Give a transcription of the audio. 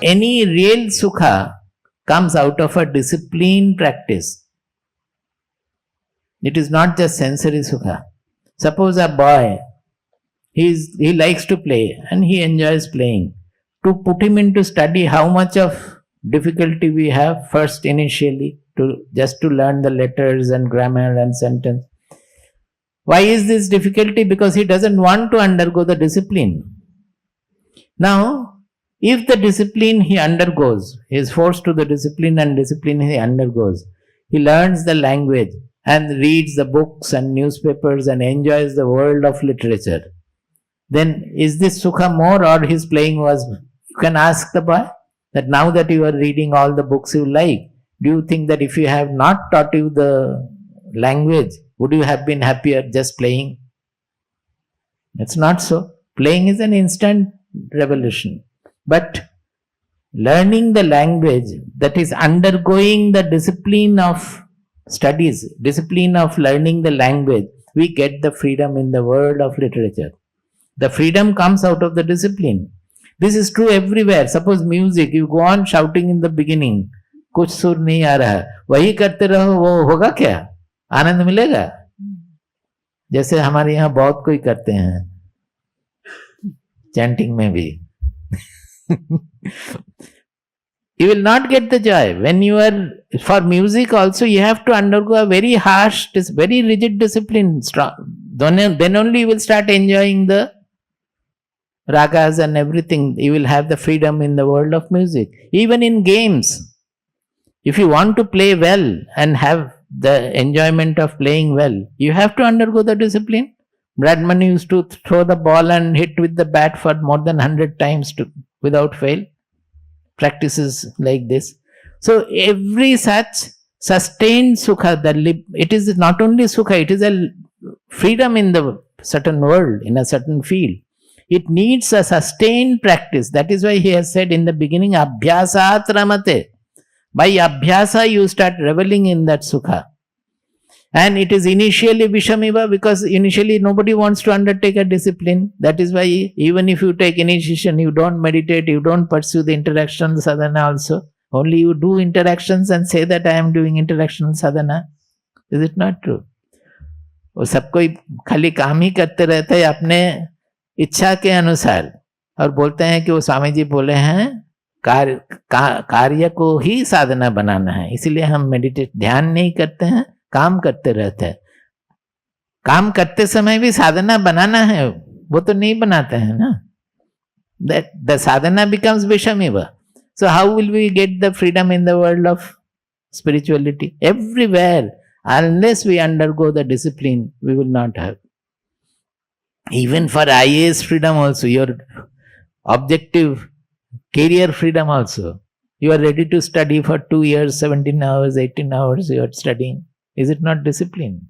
Any real sukha comes out of a disciplined practice. It is not just sensory sukha. Suppose a boy, he likes to play and he enjoys playing. To put him into study, how much of difficulty we have first initially to learn the letters and grammar and sentence. Why is this difficulty? Because he doesn't want to undergo the discipline. Now, if the discipline he undergoes, he is forced to the discipline and discipline he undergoes, he learns the language and reads the books and newspapers and enjoys the world of literature, then is this sukha more or his playing was? You can ask the boy that now that you are reading all the books you like, do you think that if you have not taught you the language, would you have been happier just playing? It's not so. Playing is an instant revolution. But learning the language, that is undergoing the discipline of studies, discipline of learning the language, we get the freedom in the world of literature. The freedom comes out of the discipline. This is true everywhere. Suppose music, you go on shouting in the beginning, कुछ सुर नहीं आ रहा, वही करते रहो, वो होगा क्या? आनंद मिलेगा? जैसे हमारे यहाँ बहुत कोई करते हैं चैंटिंग में भी. You will not get the joy. When you are, for music also, you have to undergo a very harsh, very rigid discipline. Then only you will start enjoying the ragas and everything. You will have the freedom in the world of music. Even in games, if you want to play well and have the enjoyment of playing well, you have to undergo the discipline. Bradman used to throw the ball and hit with the bat for more than 100 times without fail. Practices like this. So every such sustained sukha, it is not only sukha, it is a freedom in the certain world, in a certain field. It needs a sustained practice. That is why he has said in the beginning, abhyasat ramate. By abhyasa you start reveling in that sukha. And it is initially vishamiva, because initially nobody wants to undertake a discipline. That is why even if you take initiation, you don't meditate, you don't pursue the interaction sadhana also. Only you do interactions and say that I am doing interaction sadhana. Is it not true? वो सब कोई खाली काम ही करते रहते हैं अपने इच्छा के अनुसार, और बोलते हैं कि वो स्वामी जी बोले हैं कार्य को ही साधना बनाना है, इसीलिए हम मेडिटेट ध्यान नहीं करते हैं, काम करते रहते हैं. काम करते समय भी साधना बनाना है, वो तो नहीं बनाते हैं ना. That the sadhana becomes vishamiva. So how will we get the freedom in the world of spirituality? Everywhere, unless we undergo the discipline, we will not have. Even for IAS freedom also, your objective career freedom also. You are ready to study for 2 years, 17 hours, 18 hours, you are studying. Is it not discipline?